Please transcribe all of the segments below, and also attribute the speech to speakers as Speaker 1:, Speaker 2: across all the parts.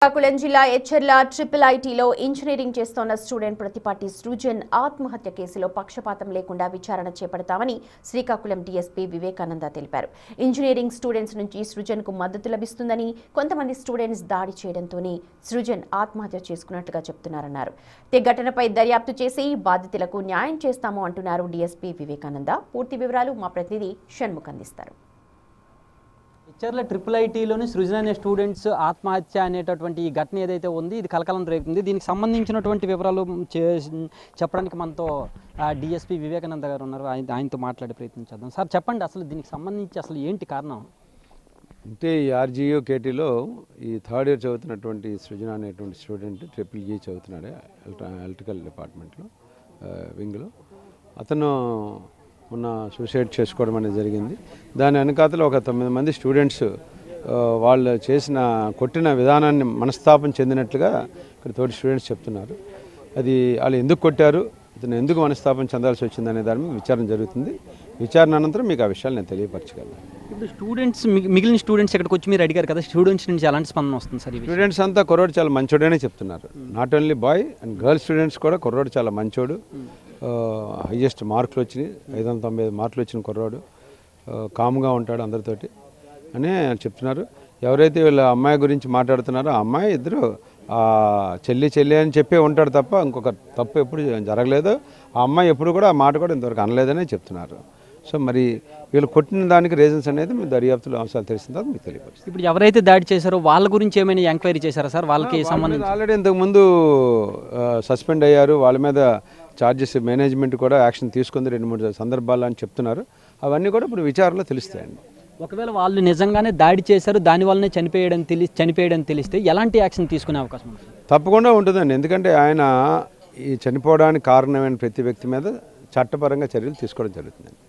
Speaker 1: శ్రీకాకుళం జిల్లా ఎచ్చెర్ల ట్రిపుల్ ఐటీలో ఇంజనీరింగ్ చేస్తోన్న స్టూడెంట్ ప్రతిపాటి సృజన్ ఆత్మహత్య కేసులో పక్షపాతం లేకుండా విచారణ చేపడతామని శ్రీకాకుళం డీఎస్పీ వివేకానంద తెలిపారు. ఇంజనీరింగ్ స్టూడెంట్స్ నుంచి సృజన్కు మద్దతు లభిస్తుందని, కొంతమంది స్టూడెంట్స్ దాడి చేయడంతోనే సృజన్ ఆత్మహత్య చేసుకున్నట్టుగా చెప్తున్నారన్నారు. ఘటనపై దర్యాప్తు చేసి బాధితులకు న్యాయం చేస్తాము అంటున్నారు డీఎస్పీ వివేకానంద. పూర్తి వివరాలు మా ప్రతినిధి షణ్ముఖ్ అందిస్తారు.
Speaker 2: ఎచ్చెర్ల ట్రిపుల్ ఐటీలోని సృజన్ అనే స్టూడెంట్స్ ఆత్మహత్య అనేటటువంటి ఈ ఘటన ఏదైతే ఉంది ఇది కలకలం రేపుతుంది. దీనికి సంబంధించినటువంటి వివరాలు చెప్పడానికి మనతో డిఎస్పీ వివేకానంద గారు ఉన్నారు. ఆయనతో మాట్లాడే ప్రయత్నం చేద్దాం. సార్ చెప్పండి, అసలు దీనికి సంబంధించి అసలు ఏంటి కారణం?
Speaker 3: అంటే ఈ ఆర్జీయూ కేటీలో ఈ థర్డ్ ఇయర్ చదువుతున్నటువంటి సృజన అనేటువంటి స్టూడెంట్ ట్రిపుల్ ఈ చదువుతున్నాడు ఎలక్ట్రికల్ డిపార్ట్మెంట్లో వింగ్లో. అతను మొన్న సూసైడ్ చేసుకోవడం అనేది జరిగింది. దాని వెనకాతలో ఒక 9 మంది స్టూడెంట్స్ వాళ్ళు కొట్టిన విధానాన్ని మనస్తాపం చెందినట్లుగా ఇక్కడ తోటి స్టూడెంట్స్ చెప్తున్నారు. అది వాళ్ళు ఎందుకు కొట్టారు, ఇతను ఎందుకు మనస్తాపం చెందాల్సి వచ్చిందనే దాని మీద విచారణ జరుగుతుంది. విచారణ అనంతరం మీకు ఆ విషయాలు నేను తెలియపరచగలను.
Speaker 2: ఇప్పుడు స్టూడెంట్స్ మిగిలిన స్టూడెంట్స్ ఇక్కడికి వచ్చి మీరు అడిగారు కదా, స్టూడెంట్స్ నుంచి ఎలాంటి స్పందన వస్తుంది సార్?
Speaker 3: స్టూడెంట్స్ అంతా కుర్రోడు చాలా మంచోడనే చెప్తున్నారు. Not only bye and girl students కూడా కుర్రోడు చాలా మంచోడు, హైయెస్ట్ మార్కులు వచ్చినాయి, 595 మార్కులు వచ్చిన కుర్రాడు, కామ్గా ఉంటాడు అందరితోటి అని చెప్తున్నారు. ఎవరైతే వీళ్ళ అమ్మాయి గురించి మాట్లాడుతున్నారో ఆ అమ్మాయి ఇద్దరు చెల్లి అని చెప్పే ఉంటాడు తప్ప ఇంకొక తప్పు ఎప్పుడు జరగలేదు. ఆ అమ్మాయి ఎప్పుడు కూడా ఆ మాట కూడా ఇంతవరకు అనలేదని చెప్తున్నారు. సో మరి వీళ్ళు కొట్టిన దానికి రీజన్స్ అనేది మీ దర్యాప్తులో అంశాలు తెలిసిన తర్వాత మీకు తెలియపరుస్తుంది.
Speaker 2: ఇప్పుడు ఎవరైతే దాడి చేశారో వాళ్ళ గురించి ఏమైనా ఎంక్వైరీ చేశారా సార్? వాళ్ళకి సంబంధించి
Speaker 3: ఆల్రెడీ ఇంతకుముందు సస్పెండ్ అయ్యారు. వాళ్ళ మీద ఛార్జెస్ మేనేజ్మెంట్ కూడా యాక్షన్ తీసుకుంది 2-3 సందర్భాలు అని చెప్తున్నారు. అవన్నీ కూడా ఇప్పుడు విచారణలో తెలుస్తాయండి.
Speaker 2: ఒకవేళ వాళ్ళు నిజంగానే దాడి చేశారు, దానివల్లనే చనిపోయడం తెలిస్తే ఎలాంటి యాక్షన్ తీసుకునే అవకాశం ఉంది?
Speaker 3: తప్పకుండా ఉంటుందండి. ఎందుకంటే ఆయన ఈ చనిపోవడానికి కారణమైన ప్రతి వ్యక్తి మీద చట్టపరంగా చర్యలు తీసుకోవడం జరుగుతుందండి.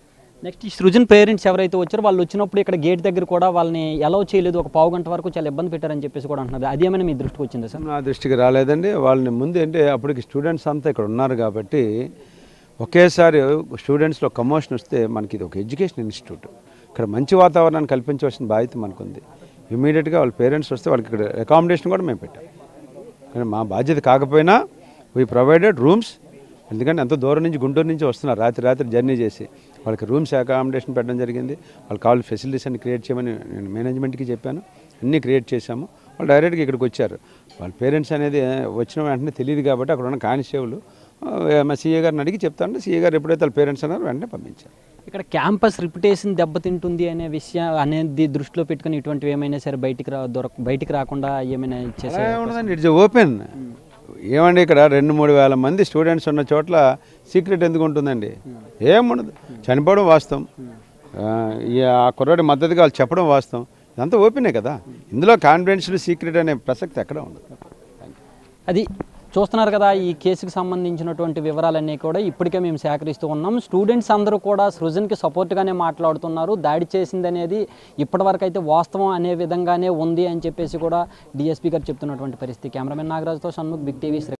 Speaker 2: నెక్స్ట్ ఈ సృజన్ పేరెంట్స్ ఎవరైతే వచ్చారో వాళ్ళు వచ్చినప్పుడు ఇక్కడ గేట్ దగ్గర కూడా వాళ్ళని అలౌ చేయలేదు, ఒక పావు గంట వరకు చాలా ఇబ్బంది పెట్టారని చెప్పేసి కూడా అంటున్నారు. అది ఏమైనా మీ దృష్టికి వచ్చిందా సార్?
Speaker 3: నా దృష్టికి రాలేదండి. వాళ్ళని ముందు అంటే అప్పటికి స్టూడెంట్స్ అంతా ఇక్కడ ఉన్నారు కాబట్టి ఒకేసారి స్టూడెంట్స్లో కమోషన్ వస్తే మనకి ఇది ఒక ఎడ్యుకేషన్ ఇన్స్టిట్యూట్, ఇక్కడ మంచి వాతావరణాన్ని కల్పించవలసిన బాధ్యత మనకుంది. ఇమీడియట్గా వాళ్ళ పేరెంట్స్ వస్తే వాళ్ళకి ఇక్కడ అకామిడేషన్ కూడా మేము పెట్టాం. కానీ మా బాధ్యత కాకపోయినా వీ ప్రొవైడెడ్ రూమ్స్. ఎందుకంటే ఎంతో దూరం నుంచి గుంటూరు నుంచి వస్తున్నారు, రాత్రి జర్నీ చేసి వాళ్ళకి రూమ్స్ అకామిడేషన్ పెట్టడం జరిగింది. వాళ్ళకి కావాల్సిన ఫెసిలిటీస్ అన్ని క్రియేట్ చేయమని నేను మేనేజ్మెంట్కి చెప్పాను, అన్నీ క్రియేట్ చేశాము. వాళ్ళు డైరెక్ట్గా ఇక్కడికి వచ్చారు. వాళ్ళ పేరెంట్స్ అనేది వచ్చిన వెంటనే తెలియదు కాబట్టి అక్కడ ఉన్న కానిస్టేబుల్ మా సీఏ గారిని అడిగి చెప్తాను. సీఏ గారు ఎప్పుడైతే వాళ్ళ పేరెంట్స్ అన్నారో వెంటనే పంపించారు.
Speaker 2: ఇక్కడ క్యాంపస్ రిప్యుటేషన్ దెబ్బతింటుంది అనే విషయం అనేది దృష్టిలో పెట్టుకుని ఇటువంటివి ఏమైనా సరే బయటికి రాకుండా ఏమైనా చేసేది?
Speaker 3: It's open. ఏమండి, ఇక్కడ 2-3 వేల మంది స్టూడెంట్స్ ఉన్న చోట్ల సీక్రెట్ ఎందుకు ఉంటుందండి? ఏముండదు. చనిపోవడం వాస్తవం, ఆ కుర్రాడి మద్దతుగా వాళ్ళు చెప్పడం వాస్తవం, ఇదంతా ఓపెనే కదా. ఇందులో కాన్ఫిడెన్షియల్ సీక్రెట్ అనే ప్రసక్తి ఎక్కడ ఉండదు.
Speaker 2: అది చూస్తున్నారు కదా, ఈ కేసుకు సంబంధించినటువంటి వివరాలన్నీ కూడా ఇప్పటికే మేము సేకరిస్తూ ఉన్నాం. స్టూడెంట్స్ అందరూ కూడా సృజన్కి సపోర్ట్గానే మాట్లాడుతున్నారు. దాడి చేసింది అనేది ఇప్పటివరకు అయితే వాస్తవం అనే విధంగానే ఉంది అని చెప్పేసి కూడా డిఎస్పీ గారు చెప్తున్నటువంటి పరిస్థితి. కెమెరామెన్ నాగరాజుతో షణ్ముఖ్, బిగ్ టీవీ.